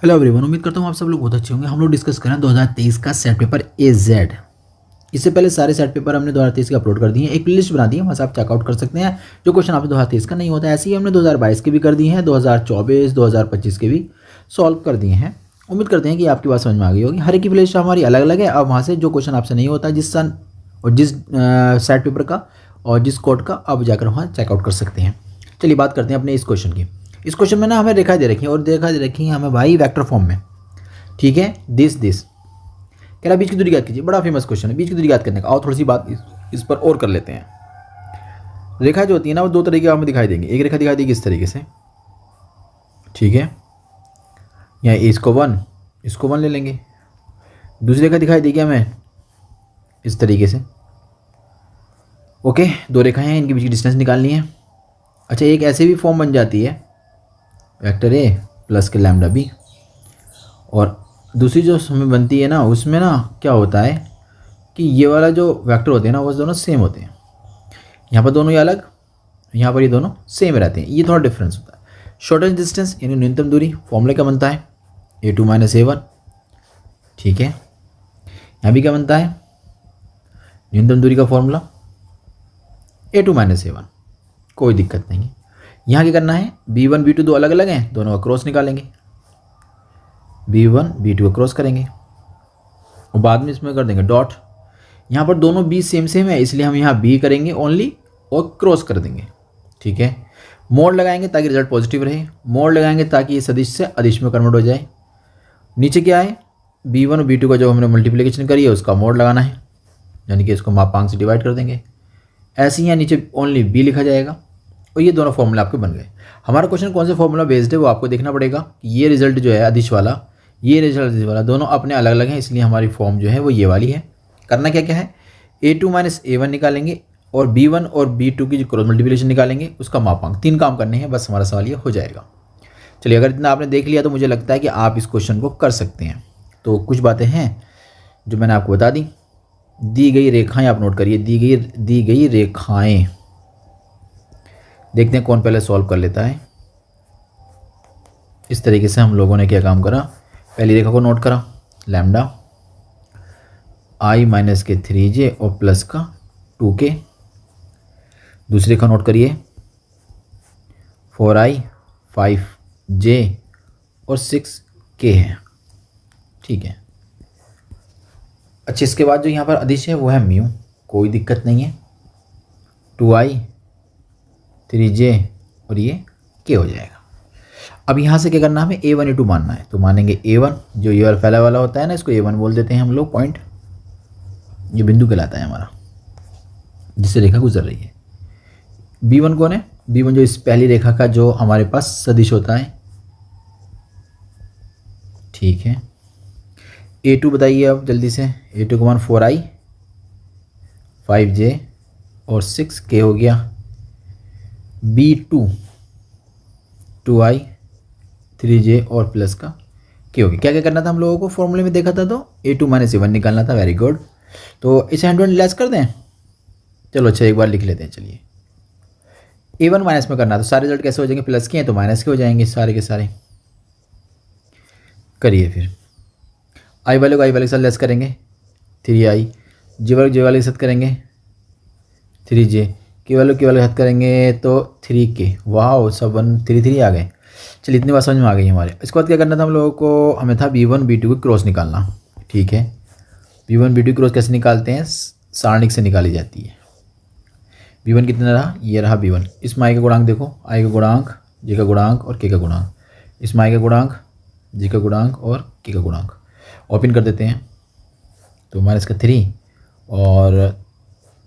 Hello everyone, उम्मीद करता हूँ आप सब लोग बहुत अच्छे होंगे। हम लोग डिस्कस करें 2023 का सेट पेपर AZ। इससे पहले सारे सेट पेपर हमने 2023 के अपलोड कर दिए हैं, एक प्लेलिस्ट बना दी है, वहाँ से आप चेकआउट कर सकते हैं। जो क्वेश्चन आपने 2023 का नहीं होता है, ऐसे ही हमने 2022 के भी कर दिए हैं, 2024 2025 के भी सॉल्व कर दिए हैं। उम्मीद करते हैं कि आपकी बात समझ में आ गई होगी। हर एक की प्लेलिस्ट हमारी अलग अलग है। अब वहाँ से जो क्वेश्चन आपसे नहीं होता जिस सन और जिस सेट पेपर का और जिस कोड का, आप जाकर वहाँ चेकआउट कर सकते हैं। चलिए बात करते हैं अपने इस क्वेश्चन की। इस क्वेश्चन में ना हमें रेखा दे रखी है और रेखा दे रखी है हमें भाई वेक्टर फॉर्म में। ठीक है, दिस कह रहा बीच की दूरी याद कीजिए। बड़ा फेमस क्वेश्चन है बीच की दूरी याद करने का। आओ थोड़ी सी बात इस पर और कर लेते हैं। रेखा जो होती है ना वो दो तरीके हमें दिखाई देंगे। एक रेखा दिखाई देगी इस तरीके से, ठीक है, यहाँ इसको वन ले लेंगे। दूसरी रेखा दिखाई देगी हमें इस तरीके से। ओके, दो रेखाएं हैं, इनके बीच की डिस्टेंस निकालनी है। अच्छा, एक ऐसे भी फॉर्म बन जाती है वेक्टर ए प्लस के लैम्डा बी, और दूसरी जो हमें बनती है ना उसमें ना क्या होता है कि ये वाला जो वेक्टर होते हैं ना वो दोनों सेम होते हैं। यहाँ पर दोनों ही अलग, यहाँ पर ये दोनों सेम रहते हैं। ये थोड़ा डिफरेंस होता है। शॉर्टेस्ट डिस्टेंस यानी न्यूनतम दूरी, फॉर्मूला क्या बनता है A2 - A1। ठीक है, यहाँ भी क्या बनता है न्यूनतम दूरी का फॉर्मूला A2 - A1। कोई दिक्कत नहीं है। यहाँ क्या करना है, B1 B2 दो अलग अलग हैं, दोनों का क्रॉस निकालेंगे। B1 B2 का क्रॉस करेंगे और बाद में इसमें कर देंगे डॉट। यहाँ पर दोनों B सेम है, इसलिए हम यहाँ B करेंगे ओनली और क्रॉस कर देंगे। ठीक है, मोड लगाएंगे ताकि रिजल्ट पॉजिटिव रहे, मोड लगाएंगे ताकि ये सदिश से अदिश में कन्वर्ट हो जाए। नीचे क्या है, B1 और B2 का जो हमने मल्टीप्लिकेशन करी है उसका मोड लगाना है, यानी कि इसको मापांक से डिवाइड कर देंगे। ऐसे ही यहाँ नीचे ओनली B लिखा जाएगा और ये दोनों फॉर्मूला आपके बन गए। हमारा क्वेश्चन कौन से फॉर्मूला बेस्ड है वो आपको देखना पड़ेगा। ये रिजल्ट जो है अदिश वाला, ये रिजल्ट अदिश वाला, दोनों अपने अलग अलग हैं, इसलिए हमारी फॉर्म जो है वो ये वाली है। करना क्या क्या है, A2 - A1 निकालेंगे और B1 और B2 की जो क्रॉस मल्टीप्लिकेशन निकालेंगे, उसका मापांक। 3 काम करने हैं, बस हमारा सवाल ये हो जाएगा। चलिए, अगर इतना आपने देख लिया तो मुझे लगता है कि आप इस क्वेश्चन को कर सकते हैं। तो कुछ बातें हैं जो मैंने आपको बता दी गई रेखाएं आप नोट करिए। दी गई रेखाएं, देखते हैं कौन पहले सॉल्व कर लेता है। इस तरीके से हम लोगों ने क्या काम करा, पहली रेखा को नोट करा लैम्डा I - के 3j और प्लस का 2k। दूसरी रेखा नोट करिए 4i 5j और 6k है। ठीक है, अच्छा, इसके बाद जो यहाँ पर अदिश है वो है म्यू, कोई दिक्कत नहीं है। 2i 3j और ये k हो जाएगा। अब यहाँ से क्या करना है, हमें A1 A2 मानना है, तो मानेंगे A1 जो ये वाला फैला वाला होता है ना, इसको A1 बोल देते हैं हम लोग। पॉइंट ये बिंदु कहलाता है हमारा जिससे रेखा गुजर रही है। B1 कौन है, B1 जो इस पहली रेखा का जो हमारे पास सदिश होता है। ठीक है, A2 बताइए अब जल्दी से। A2 का मान 4i 5j और 6k हो गया। B2 2i 3j और प्लस का k हो गया। क्या क्या करना था हम लोगों को, फॉर्मूले में देखा था तो A2 - A1 निकालना था। Very good. तो इसे हैंड लेस कर दें। चलो अच्छा, एक बार लिख लेते हैं। चलिए, A1 माइनस में करना, तो सारे रिजल्ट कैसे हो जाएंगे, प्लस के हैं तो माइनस के हो जाएंगे सारे के सारे। करिए फिर, आई वाले को आई वाले के साथ लेस करेंगे 3i, जे वाले के साथ करेंगे 3j, के वाले के साथ करेंगे तो 3k। वाह, सब 1 3 3 आ गए। चलिए, इतनी बात समझ में आ गई हमारे। इसके बाद क्या करना था हम लोगों को, हमें था B1 B2 को क्रॉस निकालना। ठीक है, B1 B2 क्रॉस कैसे निकालते हैं, सारणिक से निकाली जाती है। B1 कितना रहा, ये रहा B1। इसमें i का गुणांक देखो, i का गुणांक, j का गुणांक और k का गुणांक। इसमें i का गुणांक, j का गुणांक और k का गुणांक। ओपन कर देते हैं तो माइनस का 3 और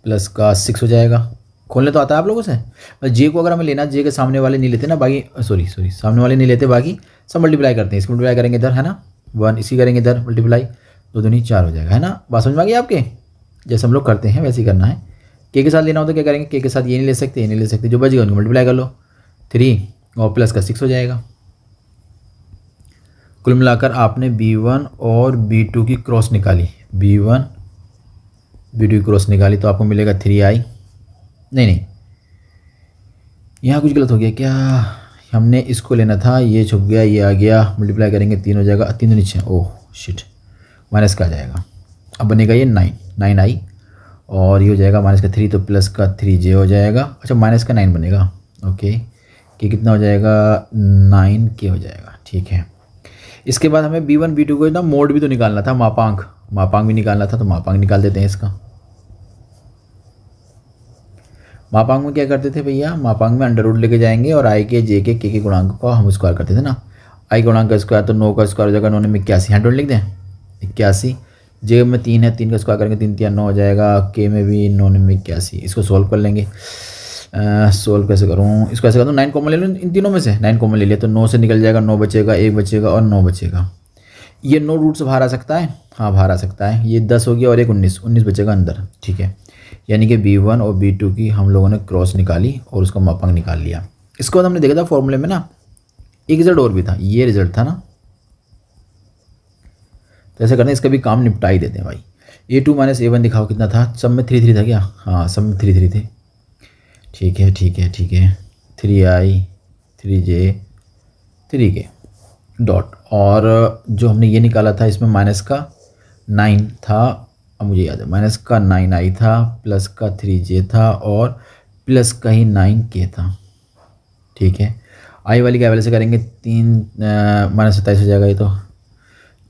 प्लस का 6 हो जाएगा। खोलने तो आता है आप लोगों से। जे को अगर हमें लेना, जे के सामने वाले नहीं लेते ना, बाकी सॉरी सामने वाले नहीं लेते, बाकी सब मल्टीप्लाई करते हैं। इसको मल्टीप्लाई करेंगे इधर, है ना 1, इसी करेंगे इधर मल्टीप्लाई, 2 दूनी 4 हो जाएगा, है ना। बात समझ में आ गई आपके, जैसे हम लोग करते हैं वैसे ही करना है। के साथ लेना हो तो क्या करेंगे, के साथ ये नहीं ले सकते, ये नहीं ले सकते, जो बच गया उनको मल्टीप्लाई कर लो 3 और प्लस का 6 हो जाएगा। कुल मिलाकर आपने B1 और B2 की क्रॉस निकाली, B1 B2 की क्रॉस निकाली तो आपको मिलेगा 3i। नहीं, यहाँ कुछ गलत हो गया क्या, हमने इसको लेना था, ये छुप गया, ये आ गया, मल्टीप्लाई करेंगे 3 हो जाएगा, 3 नीचे, ओह शिट, माइनस का आ जाएगा। अब बनेगा ये 9 आई, और ये हो जाएगा माइनस का 3, तो प्लस का 3j हो जाएगा। अच्छा माइनस का 9 बनेगा, ओके, कि कितना हो जाएगा 9k हो जाएगा, ठीक है। इसके बाद हमें b1 b2 को ना मोड भी तो निकालना था, मापांक भी निकालना था, तो मापांक निकाल देते हैं इसका। मापांक में क्या करते थे भैया, मापांक में अंडर रूट लेके जाएंगे और आई के जे के गुणांक को हम स्क्वायर करते थे ना। आई गुणांक का स्क्वायर तो 9 का स्क्वायर हो जाएगा, 9 में 81, 100 लिख दें 81, जे में 3 है, 3 का स्क्वायर करेंगे 3 3 9 हो जाएगा, के में भी 9 में 81। इसको सोल्व कर लेंगे, सोल्व कैसे करूँ, इसको ऐसे कर दूँ, 9 कॉमन ले लूँ इन तीनों में से, 9 कॉमन ले लिया तो 9 से निकल जाएगा, 9 बचेगा, 1 बचेगा और 9 बचेगा। ये 9 रूट से बाहर आ सकता है, हाँ बाहर आ सकता है। ये 10 हो गया और एक 19 बचेगा अंदर, ठीक है। यानी कि b1 और b2 की हम लोगों ने क्रॉस निकाली और उसका मापांक निकाल लिया। इसके बाद हमने देखा था फॉर्मूले में ना एक रिजल्ट और भी था, ये रिजल्ट था ना, तो ऐसा करते हैं, इसका भी काम निपटा ही देते हैं भाई। a2 माइनस a1 दिखाओ कितना था, सब में 3 था क्या, हाँ सब में 3 थे, ठीक है 3i 3j 3k डॉट, और जो हमने ये निकाला था इसमें माइनस का 9 था, अब मुझे याद है माइनस का 9i था, प्लस का 3j था और प्लस का ही 9k था, ठीक है। आई वाली क्या वैल्यू से करेंगे, 3 माइनस 27 हो जाएगा, ये तो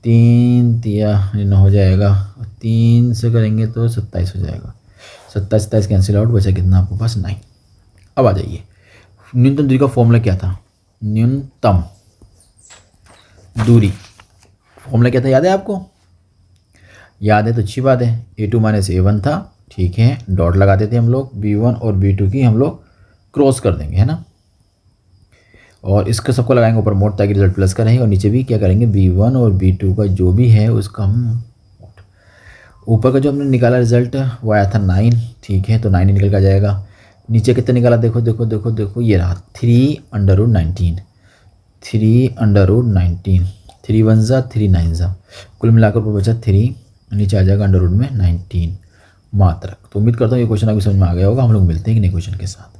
3 9 हो जाएगा, 3 से करेंगे तो 27 हो जाएगा, 27 कैंसिल आउट, बचा कितना आपके पास 9। अब आ जाइए, न्यूनतम दूरी का फॉर्मूला क्या था, न्यूनतम दूरी फॉर्मूला क्या था, याद है आपको, याद है तो अच्छी बात है, a2 माइनस a1 था, ठीक है, डॉट लगाते थे हम लोग, b1 और b2 की हम लोग क्रॉस कर देंगे, है ना, और इसका सबको लगाएंगे ऊपर मोड, ताकि रिजल्ट प्लस का रहेगा, और नीचे भी क्या करेंगे b1 और b2 का जो भी है उसका हम ऊपर का जो हमने निकाला रिजल्ट वो आया था 9, ठीक है, तो 9 ही निकल कर जाएगा। नीचे कितना निकाला, देखो देखो देखो देखो, ये रहा 3√19, 3√19, 3 1 जा 3 9 जा, कुल मिलाकर ऊपर बचा 3, नीचे आ जाएगा अंडर रूट में 19 मात्रक। तो उम्मीद करता हूँ ये क्वेश्चन आपको समझ में आ गया होगा। हम लोग मिलते हैं कि नए क्वेश्चन के साथ।